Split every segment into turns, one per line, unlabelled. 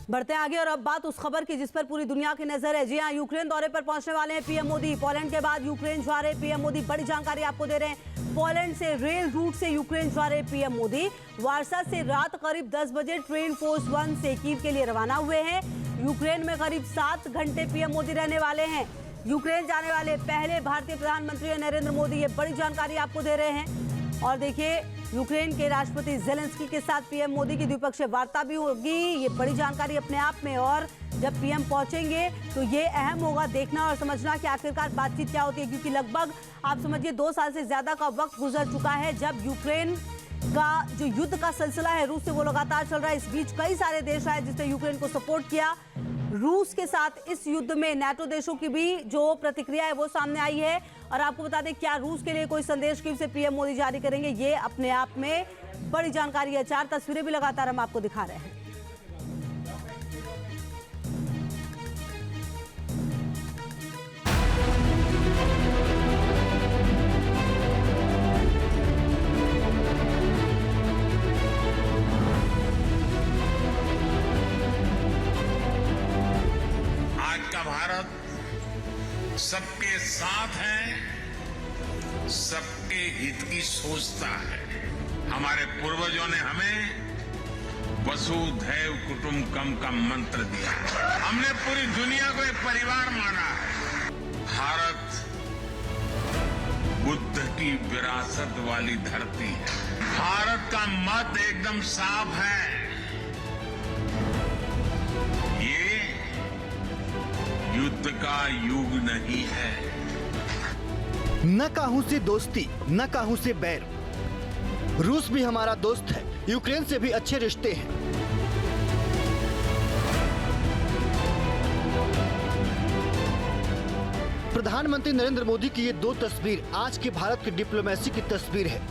बढ़ते आगे और अब बात उस खबर की जिस पर पूरी दुनिया की नजर है। जी हां, यूक्रेन दौरे पर पहुंचने वाले हैं पीएम मोदी। पोलैंड के बाद यूक्रेन जा रहे पीएम मोदी। बड़ी जानकारी आपको दे रहे हैं। पोलैंड से रेल रूट से यूक्रेन जा रहे पीएम मोदी वार्सा से रात करीब 10 बजे ट्रेन फोर्स 1 से कीव के लिए रवाना हुए हैं। यूक्रेन में करीब 7 घंटे पीएम मोदी रहने वाले हैं। यूक्रेन जाने वाले पहले भारतीय प्रधानमंत्री नरेंद्र मोदी। ये बड़ी जानकारी आपको दे रहे हैं। और देखिए, यूक्रेन के राष्ट्रपति जेलेंस्की के साथ पीएम मोदी की द्विपक्षीय वार्ता भी होगी। ये बड़ी जानकारी अपने आप में। और जब पीएम पहुंचेंगे तो ये अहम होगा देखना और समझना कि आखिरकार बातचीत क्या होती है, क्योंकि लगभग आप समझिए 2 साल से ज्यादा का वक्त गुजर चुका है जब यूक्रेन का जो युद्ध का सिलसिला है रूस से वो लगातार चल रहा है। इस बीच कई सारे देश आए जिसने यूक्रेन को सपोर्ट किया। रूस के साथ इस युद्ध में नाटो देशों की भी जो प्रतिक्रिया है वो सामने आई है। और आपको बता दें, क्या रूस के लिए कोई संदेश कीव से पीएम मोदी जारी करेंगे, ये अपने आप में बड़ी जानकारी है। 4 तस्वीरें भी लगातार हम आपको दिखा रहे हैं।
सबके साथ है, सबके हित की सोचता है। हमारे पूर्वजों ने हमें वसुधैव कुटुंबकम का मंत्र दिया। हमने पूरी दुनिया को एक परिवार माना है। भारत बुद्ध की विरासत वाली धरती है। भारत का मत एकदम साफ है। युद्ध का युग नहीं है।
न काहू से दोस्ती, न काहू से बैर। रूस भी हमारा दोस्त है, यूक्रेन से भी अच्छे रिश्ते हैं। प्रधानमंत्री नरेंद्र मोदी की ये 2 तस्वीर आज के भारत की डिप्लोमेसी की तस्वीर है।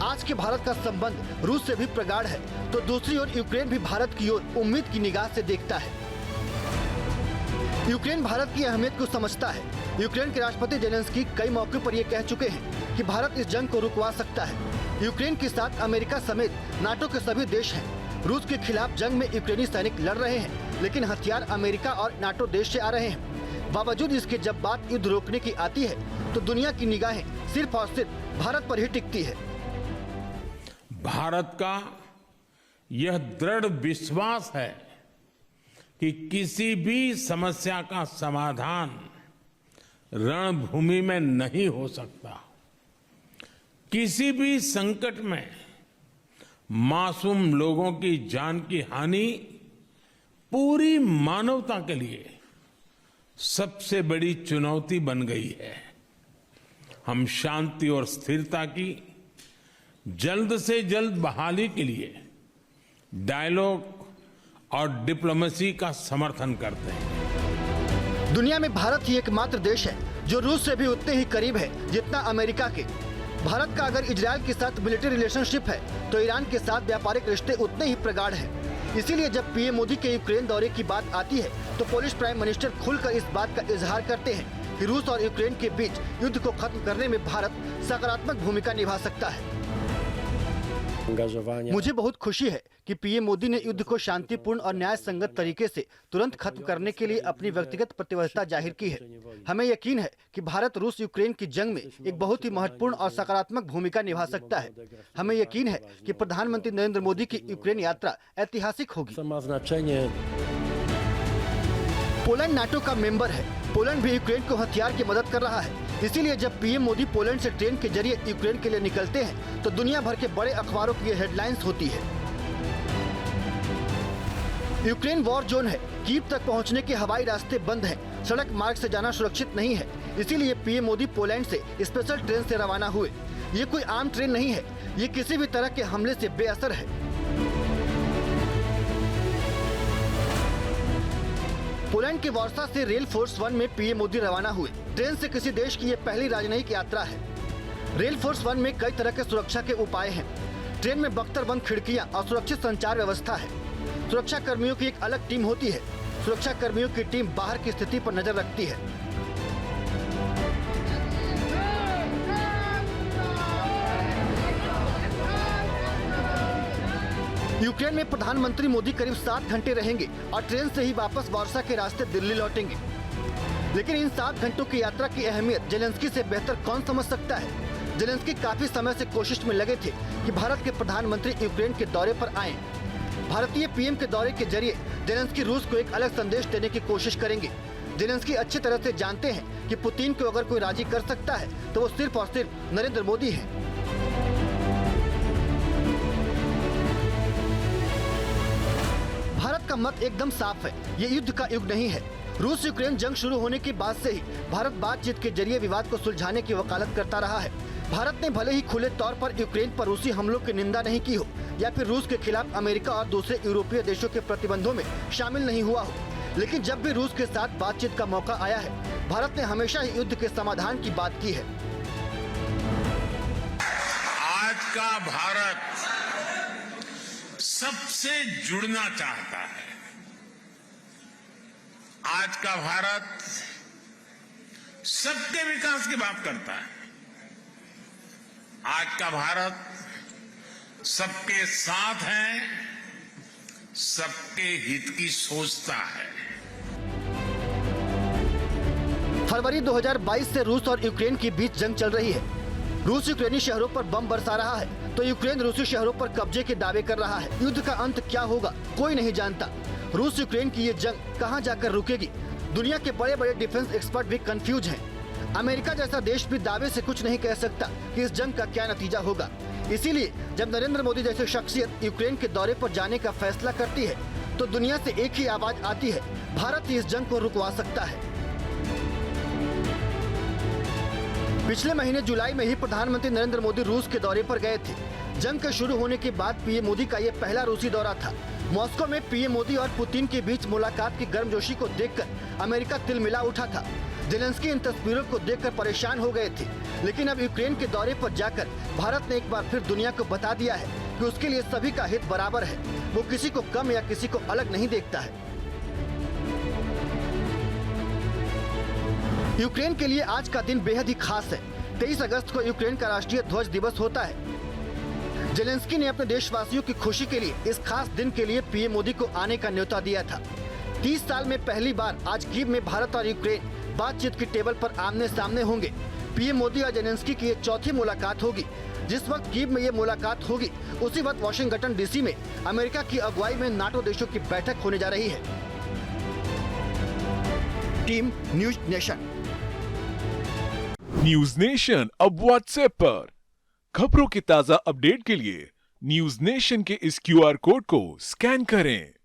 आज के भारत का संबंध रूस से भी प्रगाढ़ है, तो दूसरी ओर यूक्रेन भी भारत की ओर उम्मीद की निगाह से देखता है। यूक्रेन भारत की अहमियत को समझता है। यूक्रेन के राष्ट्रपति जेलेंस्की कई मौकों पर ये कह चुके हैं कि भारत इस जंग को रुकवा सकता है। यूक्रेन के साथ अमेरिका समेत नाटो के सभी देश हैं। रूस के खिलाफ जंग में यूक्रेनी सैनिक लड़ रहे हैं, लेकिन हथियार अमेरिका और नाटो देश से आ रहे हैं। बावजूद इसके जब बात युद्ध रोकने की आती है तो दुनिया की निगाहें सिर्फ और सिर्फ भारत पर ही टिकती है।
भारत का यह दृढ़ विश्वास है कि किसी भी समस्या का समाधान रणभूमि में नहीं हो सकता। किसी भी संकट में मासूम लोगों की जान की हानि पूरी मानवता के लिए सबसे बड़ी चुनौती बन गई है। हम शांति और स्थिरता की जल्द से जल्द बहाली के लिए डायलॉग और डिप्लोमेसी का समर्थन करते हैं।
दुनिया में भारत ही एकमात्र देश है जो रूस से भी उतने ही करीब है जितना अमेरिका के। भारत का अगर इजरायल के साथ मिलिट्री रिलेशनशिप है तो ईरान के साथ व्यापारिक रिश्ते उतने ही प्रगाढ़ हैं। इसीलिए जब पीएम मोदी के यूक्रेन दौरे की बात आती है तो पोलिश प्राइम मिनिस्टर खुलकर इस बात का इजहार करते हैं कि रूस और यूक्रेन के बीच युद्ध को खत्म करने में भारत सकारात्मक भूमिका निभा सकता है। मुझे बहुत खुशी है कि पीएम मोदी ने युद्ध को शांतिपूर्ण और न्याय संगत तरीके से तुरंत खत्म करने के लिए अपनी व्यक्तिगत प्रतिबद्धता जाहिर की है। हमें यकीन है कि भारत रूस यूक्रेन की जंग में एक बहुत ही महत्वपूर्ण और सकारात्मक भूमिका निभा सकता है। हमें यकीन है कि प्रधानमंत्री नरेंद्र मोदी की यूक्रेन यात्रा ऐतिहासिक होगी। पोलैंड नाटो का मेंबर है। पोलैंड भी यूक्रेन को हथियार की मदद कर रहा है। इसीलिए जब पीएम मोदी पोलैंड से ट्रेन के जरिए यूक्रेन के लिए निकलते हैं तो दुनिया भर के बड़े अखबारों की हेडलाइंस होती है। यूक्रेन वॉर जोन है। कीव तक पहुंचने के हवाई रास्ते बंद हैं। सड़क मार्ग से जाना सुरक्षित नहीं है। इसीलिए पीएम मोदी पोलैंड से स्पेशल ट्रेन से रवाना हुए। ये कोई आम ट्रेन नहीं है। ये किसी भी तरह के हमले से बेअसर है। पोलैंड के वार्सा से रेल फोर्स 1 में पीएम मोदी रवाना हुए। ट्रेन से किसी देश की ये पहली राजनयिक यात्रा है। रेल फोर्स 1 में कई तरह के सुरक्षा के उपाय हैं। ट्रेन में बख्तरबंद खिड़कियां और सुरक्षित संचार व्यवस्था है। सुरक्षा कर्मियों की एक अलग टीम होती है। सुरक्षा कर्मियों की टीम बाहर की स्थिति पर नजर रखती है। यूक्रेन में प्रधानमंत्री मोदी करीब 7 घंटे रहेंगे और ट्रेन से ही वापस वार्सा के रास्ते दिल्ली लौटेंगे। लेकिन इन 7 घंटों की यात्रा की अहमियत जेलेंस्की से बेहतर कौन समझ सकता है। जेलेंस्की काफी समय से कोशिश में लगे थे कि भारत के प्रधानमंत्री यूक्रेन के दौरे पर आएं। भारतीय पीएम के दौरे के जरिए जेलेंस्की रूस को एक अलग संदेश देने की कोशिश करेंगे। जेलेंस्की अच्छी तरह से जानते हैं कि पुतिन को अगर कोई राजी कर सकता है तो वो सिर्फ और सिर्फ नरेंद्र मोदी हैं। भारत का मत एकदम साफ है, ये युद्ध का युग नहीं है। रूस यूक्रेन जंग शुरू होने के बाद से ही भारत बातचीत के जरिए विवाद को सुलझाने की वकालत करता रहा है। भारत ने भले ही खुले तौर पर यूक्रेन पर रूसी हमलों की निंदा नहीं की हो या फिर रूस के खिलाफ अमेरिका और दूसरे यूरोपीय देशों के प्रतिबंधों में शामिल नहीं हुआ हो, लेकिन जब भी रूस के साथ बातचीत का मौका आया है, भारत ने हमेशा ही युद्ध के समाधान की बात की है।
आज का भारत सबसे जुड़ना चाहता है। आज का भारत सबके विकास की बात करता है। आज का भारत सबके साथ है, सबके हित की सोचता है।
फरवरी 2022 से रूस और यूक्रेन के बीच जंग चल रही है। रूस यूक्रेनी शहरों पर बम बरसा रहा है तो यूक्रेन रूसी शहरों पर कब्जे के दावे कर रहा है। युद्ध का अंत क्या होगा कोई नहीं जानता। रूस यूक्रेन की ये जंग कहां जाकर रुकेगी, दुनिया के बड़े बड़े डिफेंस एक्सपर्ट भी कंफ्यूज हैं। अमेरिका जैसा देश भी दावे से कुछ नहीं कह सकता कि इस जंग का क्या नतीजा होगा। इसीलिए जब नरेंद्र मोदी जैसी शख्सियत यूक्रेन के दौरे पर जाने का फैसला करती है तो दुनिया से एक ही आवाज आती है, भारत ही इस जंग को रुकवा सकता है। पिछले महीने जुलाई में ही प्रधानमंत्री नरेंद्र मोदी रूस के दौरे पर गए थे। जंग के शुरू होने के बाद पीएम मोदी का ये पहला रूसी दौरा था। मॉस्को में पीएम मोदी और पुतिन के बीच मुलाकात की गर्मजोशी को देखकर अमेरिका तिलमिला उठा था। जेलेंस्की इन तस्वीरों को देखकर परेशान हो गए थे, लेकिन अब यूक्रेन के दौरे पर जाकर भारत ने एक बार फिर दुनिया को बता दिया है कि उसके लिए सभी का हित बराबर है। वो किसी को कम या किसी को अलग नहीं देखता है। यूक्रेन के लिए आज का दिन बेहद ही खास है। 23 अगस्त को यूक्रेन का राष्ट्रीय ध्वज दिवस होता है। जेलेंस्की ने अपने देशवासियों की खुशी के लिए इस खास दिन के लिए पीएम मोदी को आने का न्योता दिया था। 30 साल में पहली बार आज कीव में भारत और यूक्रेन बातचीत की टेबल पर आमने सामने होंगे। पीएम मोदी और जेलेंस्की की ये चौथी मुलाकात होगी। जिस वक्त कीव में ये मुलाकात होगी उसी वक्त वाशिंगटन डीसी में अमेरिका की अगुवाई में नाटो देशों की बैठक होने जा रही है। Team news nation.
News nation अब व्हाट्सएप पर खबरों के ताजा अपडेट के लिए न्यूज नेशन के इस क्यूआर कोड को स्कैन करें